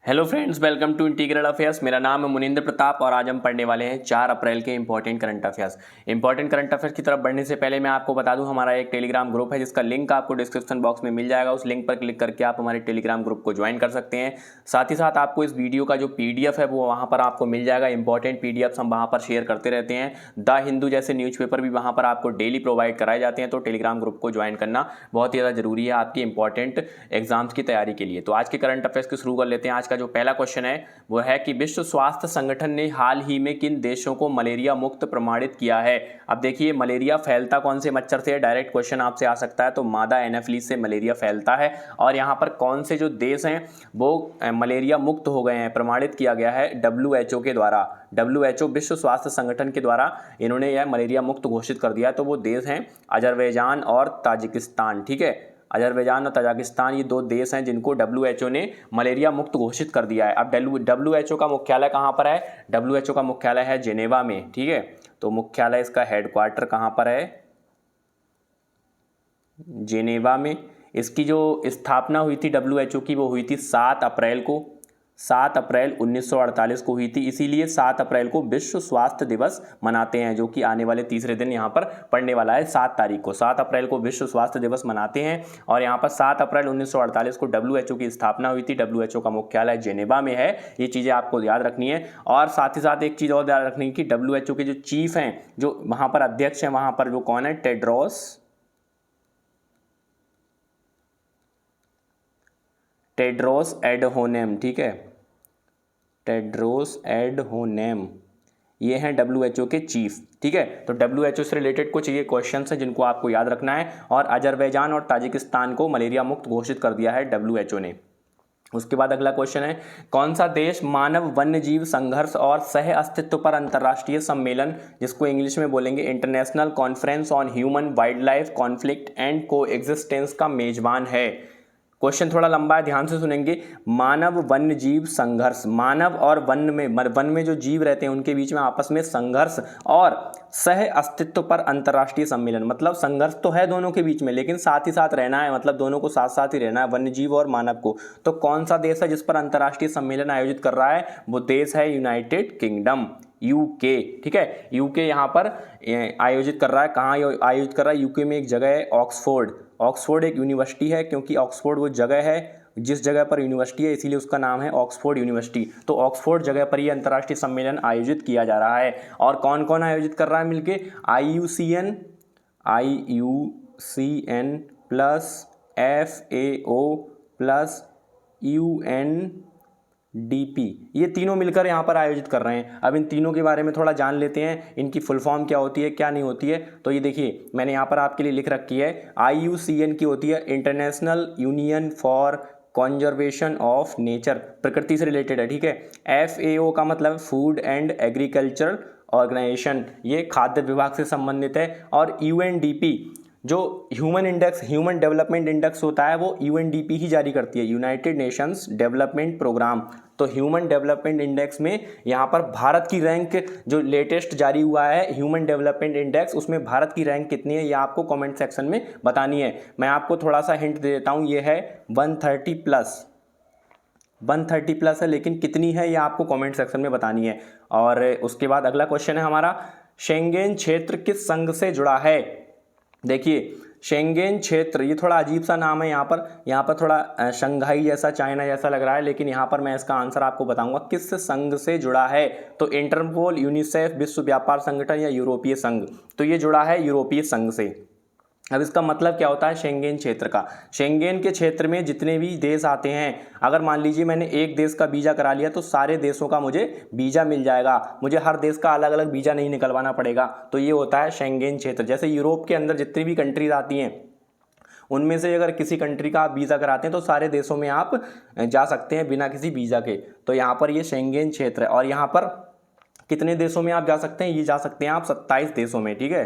Hello friends, welcome to integral affairs. मेरा नाम है मुनिंद्र प्रताप और आज हम पढ़ने वाले हैं 4 अप्रैल के important current affairs. Important current affairs की तरफ बढ़ने से पहले मैं आपको बता दूं, हमारा एक टेलीग्राम ग्रुप है जिसका लिंक आपको डिस्क्रिप्शन बॉक्स में मिल जाएगा। उस लिंक पर क्लिक करके आप हमारे टेलीग्राम ग्रुप को ज्वाइन कर सकते हैं। साथ ही साथ आपको इस वीडियो का जो PDF है वो वहाँ पर आपको मिल जाएगा। इंपॉर्टेंट PDFs हम वहाँ पर शेयर करते रहते हैं। द हिंदू जैसे न्यूज़पेपर भी वहाँ पर आपको डेली प्रोवाइड कराए जाते हैं। तो टेलीग्राम ग्रुप को ज्वाइन करना बहुत ही ज़्यादा जरूरी है आपकी इंपॉर्टेंट एग्जाम्स की तैयारी के लिए। तो आज के करंट अफेयर्स को शुरू कर लेते हैं। आज का जो पहला क्वेश्चन है वो है कि विश्व स्वास्थ्य संगठन ने हाल ही में किन देशों को मलेरिया मुक्त प्रमाणित किया है। अब देखिए, मलेरिया फैलता कौन से मच्छर से है, डायरेक्ट क्वेश्चन आपसे आ सकता है। तो मादा एनाफिलीज से मलेरिया फैलता है। और यहाँ पर कौन से जो देश हैं वो मलेरिया मुक्त हो गए हैं, प्रमाणित किया गया है WHO के द्वारा। WHO विश्व स्वास्थ्य संगठन के द्वारा इन्होंने यह मलेरिया मुक्त घोषित कर दिया है। तो वो देश हैं अजरबैजान और ताजिकिस्तान। ठीक है, अजरबैजान और तजाकिस्तान ये 2 देश हैं जिनको WHO ने मलेरिया मुक्त घोषित कर दिया है। अब WHO का मुख्यालय कहाँ पर है? WHO का मुख्यालय है जेनेवा में। ठीक है, तो मुख्यालय इसका हेडक्वार्टर कहाँ पर है? जेनेवा में। इसकी जो स्थापना हुई थी WHO की वो हुई थी 7 अप्रैल को, 7 अप्रैल 1948 को हुई थी। इसीलिए 7 अप्रैल को विश्व स्वास्थ्य दिवस मनाते हैं, जो कि आने वाले तीसरे दिन यहाँ पर पड़ने वाला है 7 तारीख को। 7 अप्रैल को विश्व स्वास्थ्य दिवस मनाते हैं। और यहाँ पर 7 अप्रैल 1948 को WHO की स्थापना हुई थी। WHO का मुख्यालय जेनेवा में है। ये चीज़ें आपको याद रखनी है। और साथ ही साथ एक चीज़ और याद रखनी है कि WHO के जो चीफ हैं, जो वहाँ पर अध्यक्ष हैं, वहाँ पर जो कौन है? टेड्रोस एडहोनेम। ठीक है, टेड्रोस एडहोनेम, ये हैं WHO के चीफ। ठीक है, तो WHO से रिलेटेड कुछ ये क्वेश्चंस हैं जिनको आपको याद रखना है। और अजरबैजान और ताजिकिस्तान को मलेरिया मुक्त घोषित कर दिया है WHO ने। उसके बाद अगला क्वेश्चन है, कौन सा देश मानव वन्य जीव संघर्ष और सह अस्तित्व पर अंतर्राष्ट्रीय सम्मेलन, जिसको इंग्लिश में बोलेंगे international conference on human wild life conflict and को एग्जिस्टेंस का मेजबान है? क्वेश्चन थोड़ा लंबा है, ध्यान से सुनेंगे। मानव वन्य जीव संघर्ष, मानव और वन में जो जीव रहते हैं उनके बीच में आपस में संघर्ष और सह अस्तित्व पर अंतर्राष्ट्रीय सम्मेलन। मतलब संघर्ष तो है दोनों के बीच में, लेकिन साथ ही साथ रहना है, मतलब दोनों को साथ साथ ही रहना है, वन्य जीव और मानव को। तो कौन सा देश है जिस पर अंतर्राष्ट्रीय सम्मेलन आयोजित कर रहा है? वो देश है यूनाइटेड किंगडम, UK। ठीक है, UK यहाँ पर आयोजित कर रहा है। कहाँ आयोजित कर रहा है? UK में एक जगह है ऑक्सफोर्ड। ऑक्सफोर्ड एक यूनिवर्सिटी है, क्योंकि ऑक्सफोर्ड वो जगह है जिस जगह पर यूनिवर्सिटी है, इसीलिए उसका नाम है ऑक्सफोर्ड यूनिवर्सिटी। तो ऑक्सफोर्ड जगह पर ये अंतर्राष्ट्रीय सम्मेलन आयोजित किया जा रहा है। और कौन कौन आयोजित कर रहा है मिलके? IUCN plus FAO plus UNDP, ये तीनों मिलकर यहाँ पर आयोजित कर रहे हैं। अब इन तीनों के बारे में थोड़ा जान लेते हैं, इनकी फुल फॉर्म क्या होती है, क्या नहीं होती है। तो ये देखिए, मैंने यहाँ पर आपके लिए लिख रखी है। IUCN की होती है international union for conservation of nature, प्रकृति से रिलेटेड है। ठीक है, FAO का मतलब फूड एंड एग्रीकल्चर ऑर्गेनाइजेशन, ये खाद्य विभाग से संबंधित है। और UNDP जो ह्यूमन डेवलपमेंट इंडेक्स होता है, वो UNDP ही जारी करती है, यूनाइटेड नेशंस डेवलपमेंट प्रोग्राम। तो ह्यूमन डेवलपमेंट इंडेक्स में यहाँ पर भारत की रैंक जो लेटेस्ट जारी हुआ है ह्यूमन डेवलपमेंट इंडेक्स, उसमें भारत की रैंक कितनी है ये आपको कमेंट सेक्शन में बतानी है। मैं आपको थोड़ा सा हिंट दे देता हूँ, ये है 130 प्लस, 130 प्लस है, लेकिन कितनी है ये आपको कमेंट सेक्शन में बतानी है। और उसके बाद अगला क्वेश्चन है हमारा, शेंगेन क्षेत्र किस संघ से जुड़ा है? देखिए, शेंगेन क्षेत्र, ये थोड़ा अजीब सा नाम है। यहाँ पर थोड़ा शंघाई जैसा, चाइना जैसा लग रहा है, लेकिन यहाँ पर मैं इसका आंसर आपको बताऊंगा किस संघ से जुड़ा है। तो इंटरपोल, यूनिसेफ, विश्व व्यापार संगठन या यूरोपीय संघ? तो ये जुड़ा है यूरोपीय संघ से। अब इसका मतलब क्या होता है शेंगेन क्षेत्र का? शेंगेन के क्षेत्र में जितने भी देश आते हैं, अगर मान लीजिए मैंने एक देश का वीज़ा करा लिया तो सारे देशों का मुझे वीज़ा मिल जाएगा, मुझे हर देश का अलग अलग वीज़ा नहीं निकलवाना पड़ेगा। तो ये होता है शेंगेन क्षेत्र। जैसे यूरोप के अंदर जितनी भी कंट्रीज आती हैं, उनमें से अगर किसी कंट्री का आप वीज़ा कराते हैं तो सारे देशों में आप जा सकते हैं बिना किसी वीज़ा के। तो यहाँ पर ये शेंगेन क्षेत्र है। और यहाँ पर कितने देशों में आप जा सकते हैं? ये जा सकते हैं आप 27 देशों में। ठीक है,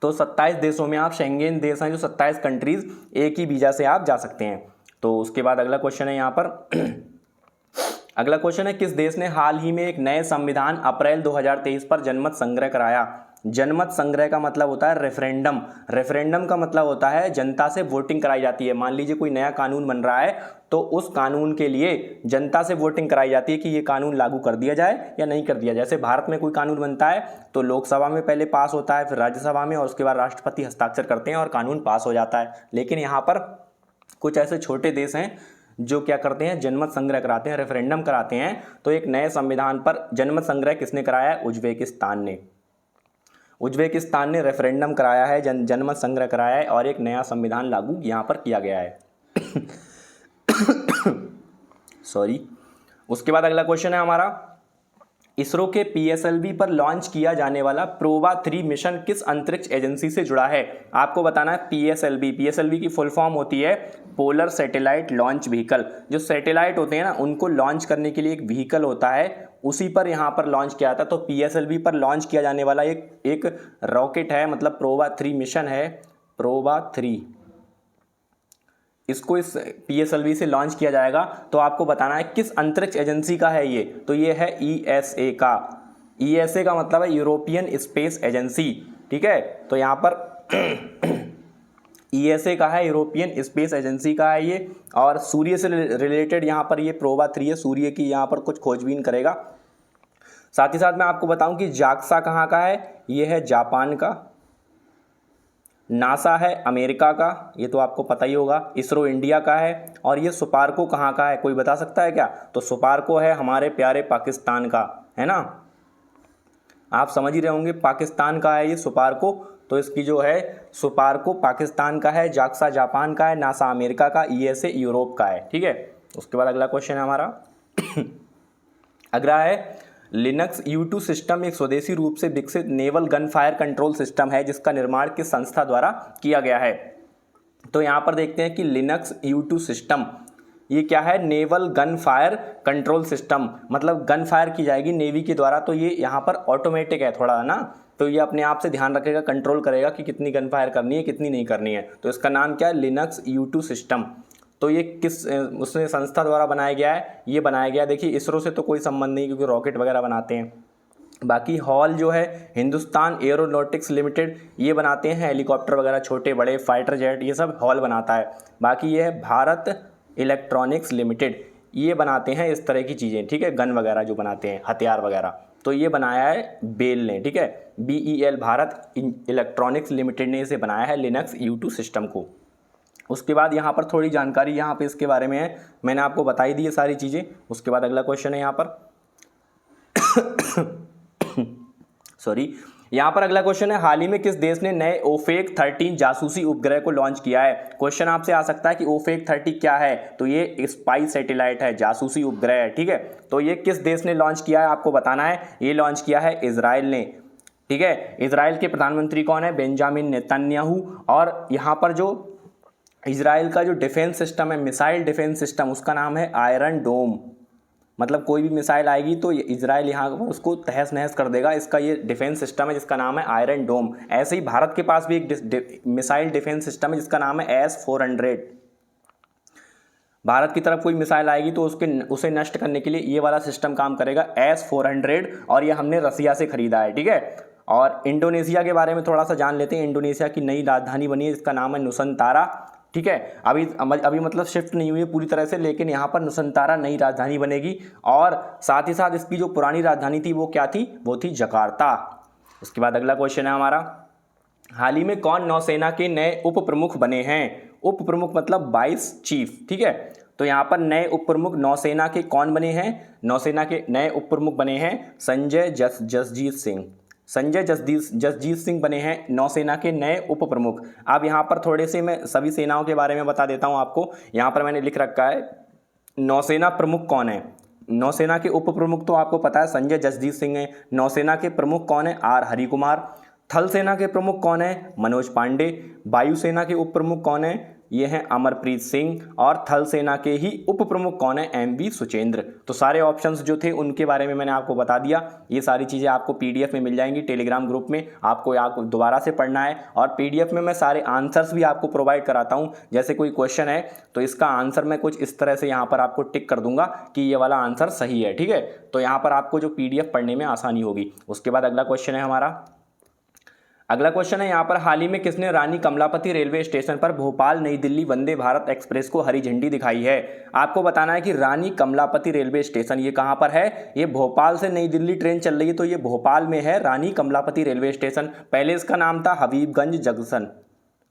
तो 27 देशों में आप, शेंगेन देश हैं जो 27 कंट्रीज, एक ही वीज़ा से आप जा सकते हैं। तो उसके बाद अगला क्वेश्चन है यहाँ पर अगला क्वेश्चन है, किस देश ने हाल ही में एक नए संविधान अप्रैल 2023 पर जनमत संग्रह कराया? जनमत संग्रह का मतलब होता है रेफरेंडम। रेफरेंडम का मतलब होता है जनता से वोटिंग कराई जाती है। मान लीजिए कोई नया कानून बन रहा है तो उस कानून के लिए जनता से वोटिंग कराई जाती है कि ये कानून लागू कर दिया जाए या नहीं कर दिया जाए। जैसे भारत में कोई कानून बनता है तो लोकसभा में पहले पास होता है, फिर राज्यसभा में, और उसके बाद राष्ट्रपति हस्ताक्षर करते हैं और कानून पास हो जाता है। लेकिन यहाँ पर कुछ ऐसे छोटे देश हैं जो क्या करते हैं, जनमत संग्रह कराते हैं, रेफरेंडम कराते हैं। तो एक नए संविधान पर जनमत संग्रह किसने कराया है? उज्बेकिस्तान ने। उज्बेकिस्तान ने रेफरेंडम कराया है, जनमत संग्रह कराया है और एक नया संविधान लागू यहाँ पर किया गया है। सॉरी। उसके बाद अगला क्वेश्चन है हमारा, इसरो के पीएसएलवी पर लॉन्च किया जाने वाला प्रोवा 3 मिशन किस अंतरिक्ष एजेंसी से जुड़ा है? आपको बताना है पीएसएलवी। पीएसएलवी की फुल फॉर्म होती है पोलर सैटेलाइट लॉन्च व्हीकल। जो सैटेलाइट होते हैं ना, उनको लॉन्च करने के लिए एक व्हीकल होता है, उसी पर यहाँ पर लॉन्च किया था। तो पीएसएलवी पर लॉन्च किया जाने वाला एक रॉकेट है, मतलब प्रोवा 3 मिशन है, प्रोवा 3। इसको इस पीएसएलवी से लॉन्च किया जाएगा। तो आपको बताना है किस अंतरिक्ष एजेंसी का है ये। तो ये है ईएसए का। ईएसए का मतलब है यूरोपियन स्पेस एजेंसी। ठीक है, तो यहाँ पर ईएसए का है, यूरोपियन स्पेस एजेंसी का है ये। और सूर्य से रिलेटेड यहाँ पर ये प्रोवा 3 है, सूर्य की यहाँ पर कुछ खोजबीन करेगा। साथ ही साथ मैं आपको बताऊं कि जाक्सा कहाँ का है? ये है जापान का। नासा है अमेरिका का, ये तो आपको पता ही होगा। इसरो इंडिया का है। और ये सुपार्को कहाँ का है, कोई बता सकता है क्या? तो सुपार्को है हमारे प्यारे पाकिस्तान का, है ना। आप समझ ही रहे होंगे, पाकिस्तान का है ये सुपार्को। तो इसकी जो है सुपार्को पाकिस्तान का है, जाक्सा जापान का है, नासा अमेरिका का, ईएसए यूरोप का है। ठीक है, उसके बाद अगला क्वेश्चन है हमारा अगला है, लिनक्स U2 सिस्टम एक स्वदेशी रूप से विकसित naval gun fire control system है जिसका निर्माण किस संस्था द्वारा किया गया है? तो यहाँ पर देखते हैं कि लिनक्स U2 सिस्टम ये क्या है? Naval gun fire control system, मतलब गन फायर की जाएगी नेवी के द्वारा। तो ये यहाँ पर ऑटोमेटिक है थोड़ा, ना, तो ये अपने आप से ध्यान रखेगा, कंट्रोल करेगा कि कितनी गन फायर करनी है, कितनी नहीं करनी है। तो इसका नाम क्या है? Linux U2 system. तो ये किस उसने संस्था द्वारा बनाया गया है? ये बनाया गया, देखिए इसरो से तो कोई संबंध नहीं क्योंकि रॉकेट वगैरह बनाते हैं। बाकी हॉल जो है हिंदुस्तान एरोनॉटिक्स लिमिटेड, ये बनाते हैं हेलीकॉप्टर वगैरह, छोटे बड़े फाइटर जेट, ये सब हॉल बनाता है। बाकी ये है भारत इलेक्ट्रॉनिक्स लिमिटेड, ये बनाते हैं इस तरह की चीज़ें। ठीक है, गन वगैरह जो बनाते हैं, हथियार वगैरह। तो ये बनाया है बेल ने। ठीक है, BEL भारत इलेक्ट्रॉनिक्स लिमिटेड ने इसे बनाया है, लिनक्स U2 सिस्टम को। उसके बाद यहाँ पर थोड़ी जानकारी यहाँ पे इसके बारे में है, मैंने आपको बताई दी है सारी चीज़ें। उसके बाद अगला क्वेश्चन है यहाँ पर सॉरी, यहाँ पर अगला क्वेश्चन है, हाल ही में किस देश ने नए ओफेक 13 जासूसी उपग्रह को लॉन्च किया है? क्वेश्चन आपसे आ सकता है कि ओफेक 30 क्या है? तो ये स्पाई सैटेलाइट है, जासूसी उपग्रह है। ठीक है, तो ये किस देश ने लॉन्च किया है आपको बताना है। ये लॉन्च किया है इजराइल ने। ठीक है, इजराइल के प्रधानमंत्री कौन है? Benjamin Netanyahu. और यहाँ पर जो इजराइल का जो डिफेंस सिस्टम है, मिसाइल डिफेंस सिस्टम, उसका नाम है आयरन डोम। मतलब कोई भी मिसाइल आएगी तो इजराइल यहाँ पर उसको तहस नहस कर देगा। इसका ये डिफेंस सिस्टम है जिसका नाम है आयरन डोम। ऐसे ही भारत के पास भी एक मिसाइल डिफेंस सिस्टम है जिसका नाम है S-400। भारत की तरफ कोई मिसाइल आएगी तो उसे नष्ट करने के लिए ये वाला सिस्टम काम करेगा, S-400, और ये हमने रसिया से खरीदा है। ठीक है, और इंडोनेशिया के बारे में थोड़ा सा जान लेते हैं। इंडोनेशिया की नई राजधानी बनी है जिसका नाम है नुसंतारा। ठीक है, अभी मतलब शिफ्ट नहीं हुई है पूरी तरह से, लेकिन यहाँ पर नुसंतारा नई राजधानी बनेगी। और साथ ही साथ इसकी जो पुरानी राजधानी थी वो क्या थी? वो थी जकार्ता। उसके बाद अगला क्वेश्चन है हमारा, हाल ही में कौन नौसेना के नए उप प्रमुख बने हैं? उप प्रमुख मतलब वाइस चीफ। ठीक है, तो यहाँ पर नए उप प्रमुख नौसेना के कौन बने हैं? नौसेना के नए उप प्रमुख बने हैं संजय जसजीत सिंह। संजय जसजीत सिंह बने हैं नौसेना के नए उप प्रमुख। अब यहाँ पर थोड़े से मैं सभी सेनाओं के बारे में बता देता हूँ आपको। यहाँ पर मैंने लिख रखा है नौसेना प्रमुख कौन है। नौसेना के उप प्रमुख तो आपको पता है संजय जसजीत सिंह है। नौसेना के प्रमुख कौन है? R हरिकुमार। थल सेना के प्रमुख कौन है? मनोज पांडे। वायुसेना के उप प्रमुख कौन है? ये हैं अमरप्रीत सिंह। और थल सेना के ही उप प्रमुख कौन है? MV सुचेंद्र। तो सारे ऑप्शंस जो थे उनके बारे में मैंने आपको बता दिया। ये सारी चीज़ें आपको PDF में मिल जाएंगी टेलीग्राम ग्रुप में। आपको दोबारा से पढ़ना है, और PDF में मैं सारे आंसर्स भी आपको प्रोवाइड कराता हूँ। जैसे कोई क्वेश्चन है तो इसका आंसर मैं कुछ इस तरह से यहाँ पर आपको टिक कर दूंगा कि ये वाला आंसर सही है। ठीक है, तो यहाँ पर आपको जो PDF पढ़ने में आसानी होगी। उसके बाद अगला क्वेश्चन है हमारा, अगला क्वेश्चन है यहाँ पर, हाल ही में किसने रानी कमलापति रेलवे स्टेशन पर भोपाल नई दिल्ली वंदे भारत एक्सप्रेस को हरी झंडी दिखाई है? आपको बताना है कि रानी कमलापति रेलवे स्टेशन ये कहाँ पर है। ये भोपाल से नई दिल्ली ट्रेन चल रही है, तो ये भोपाल में है रानी कमलापति रेलवे स्टेशन। पहले इसका नाम था Habibganj junction,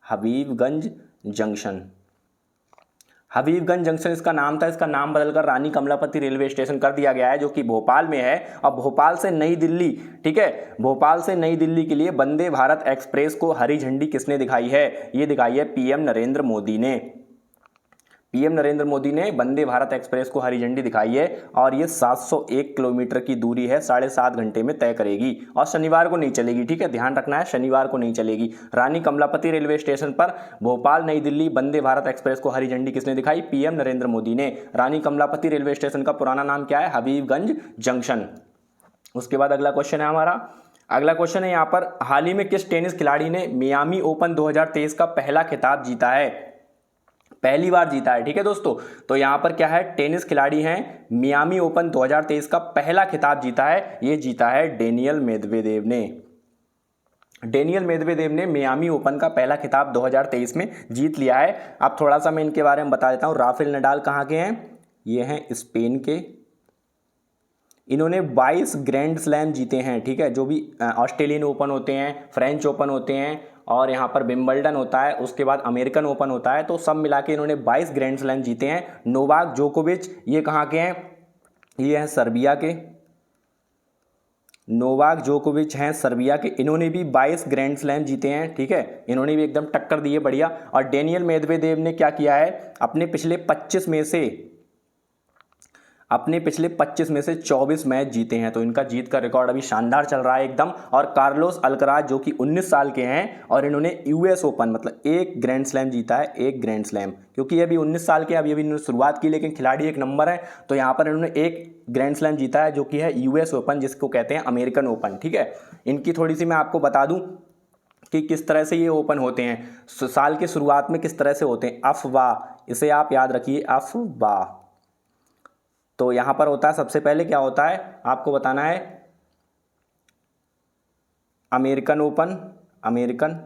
Habibganj junction, Habibganj junction इसका नाम था। इसका नाम बदलकर रानी कमलापति रेलवे स्टेशन कर दिया गया है, जो कि भोपाल में है। और भोपाल से नई दिल्ली, ठीक है, भोपाल से नई दिल्ली के लिए वंदे भारत एक्सप्रेस को हरी झंडी किसने दिखाई है? ये दिखाई है पीएम नरेंद्र मोदी ने। पीएम नरेंद्र मोदी ने वंदे भारत एक्सप्रेस को हरी झंडी दिखाई है और ये 701 किलोमीटर की दूरी है, 7.5 घंटे में तय करेगी और शनिवार को नहीं चलेगी। ठीक है, ध्यान रखना है, शनिवार को नहीं चलेगी। रानी कमलापति रेलवे स्टेशन पर भोपाल नई दिल्ली वंदे भारत एक्सप्रेस को हरी झंडी किसने दिखाई? पीएम नरेंद्र मोदी ने। रानी कमलापति रेलवे स्टेशन का पुराना नाम क्या है? हबीबगंज जंक्शन। उसके बाद अगला क्वेश्चन है हमारा, अगला क्वेश्चन है यहाँ पर, हाल ही में किस टेनिस खिलाड़ी ने मियामी ओपन 2023 का पहला खिताब जीता है? पहली बार जीता है। ठीक है दोस्तों, तो यहां पर क्या है, टेनिस खिलाड़ी हैं, मियामी ओपन 2023 का पहला खिताब जीता है। ये जीता है डेनियल मेदवेदेव ने। डेनियल मेदवेदेव ने मियामी ओपन का पहला खिताब 2023 में जीत लिया है। अब थोड़ा सा मैं इनके बारे में बता देता हूं। राफेल नडाल कहाँ के हैं? ये हैं स्पेन के। इन्होंने 22 ग्रैंड स्लैम जीते हैं। ठीक है, जो भी ऑस्ट्रेलियन ओपन होते हैं, फ्रेंच ओपन होते हैं और यहाँ पर विंबलडन होता है, उसके बाद अमेरिकन ओपन होता है, तो सब मिला के इन्होंने 22 ग्रैंड स्लैम जीते हैं। नोवाक जोकोविच ये कहाँ के हैं? ये हैं सर्बिया के। नोवाक जोकोविच हैं सर्बिया के, इन्होंने भी 22 ग्रैंड स्लैम जीते हैं। ठीक है, इन्होंने भी एकदम टक्कर दी है, बढ़िया। और डेनियल मेदवेदेव ने क्या किया है, अपने पिछले 25 में से 24 मैच जीते हैं, तो इनका जीत का रिकॉर्ड अभी शानदार चल रहा है एकदम। और कार्लोस अल्कराज जो कि 19 साल के हैं और इन्होंने यूएस ओपन मतलब एक ग्रैंड स्लैम जीता है, एक ग्रैंड स्लैम, क्योंकि अभी 19 साल के, अभी इन्होंने शुरुआत की, लेकिन खिलाड़ी एक नंबर है, तो यहाँ पर इन्होंने एक ग्रैंड स्लैम जीता है, जो कि है यूएस ओपन, जिसको कहते हैं अमेरिकन ओपन। ठीक है, इनकी थोड़ी सी मैं आपको बता दूं कि किस तरह से ये ओपन होते हैं, साल के शुरुआत में किस तरह से होते हैं। अफवाह, इसे आप याद रखिए, अफवाह। तो यहां पर होता है, सबसे पहले क्या होता है आपको बताना है, अमेरिकन ओपन, अमेरिकन,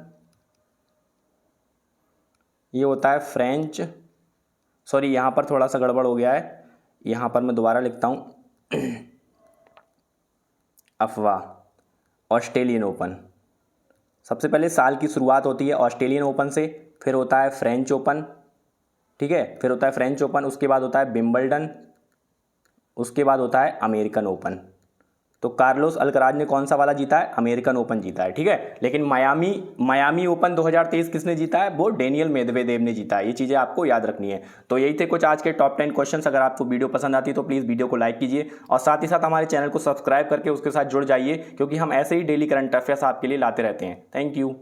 ये होता है फ्रेंच, सॉरी यहां पर थोड़ा सा गड़बड़ हो गया है, यहां पर मैं दोबारा लिखता हूं, अफवाह। ऑस्ट्रेलियन ओपन, सबसे पहले साल की शुरुआत होती है ऑस्ट्रेलियन ओपन से, फिर होता है फ्रेंच ओपन, ठीक है, फिर होता है फ्रेंच ओपन, उसके बाद होता है विंबलडन, उसके बाद होता है अमेरिकन ओपन। तो कार्लोस अल्कराज ने कौन सा वाला जीता है? अमेरिकन ओपन जीता है। ठीक है, लेकिन मायामी ओपन 2023 किसने जीता है? वो डेनियल मेदवेदेव ने जीता है। ये चीज़ें आपको याद रखनी है। तो यही थे कुछ आज के टॉप 10 क्वेश्चंस। अगर आपको वीडियो पसंद आती है तो प्लीज़ वीडियो को लाइक कीजिए और साथ ही साथ हमारे चैनल को सब्सक्राइब करके उसके साथ जुड़ जाइए, क्योंकि हम ऐसे ही डेली करंट अफेयर्स आपके लिए लाते रहते हैं। Thank you.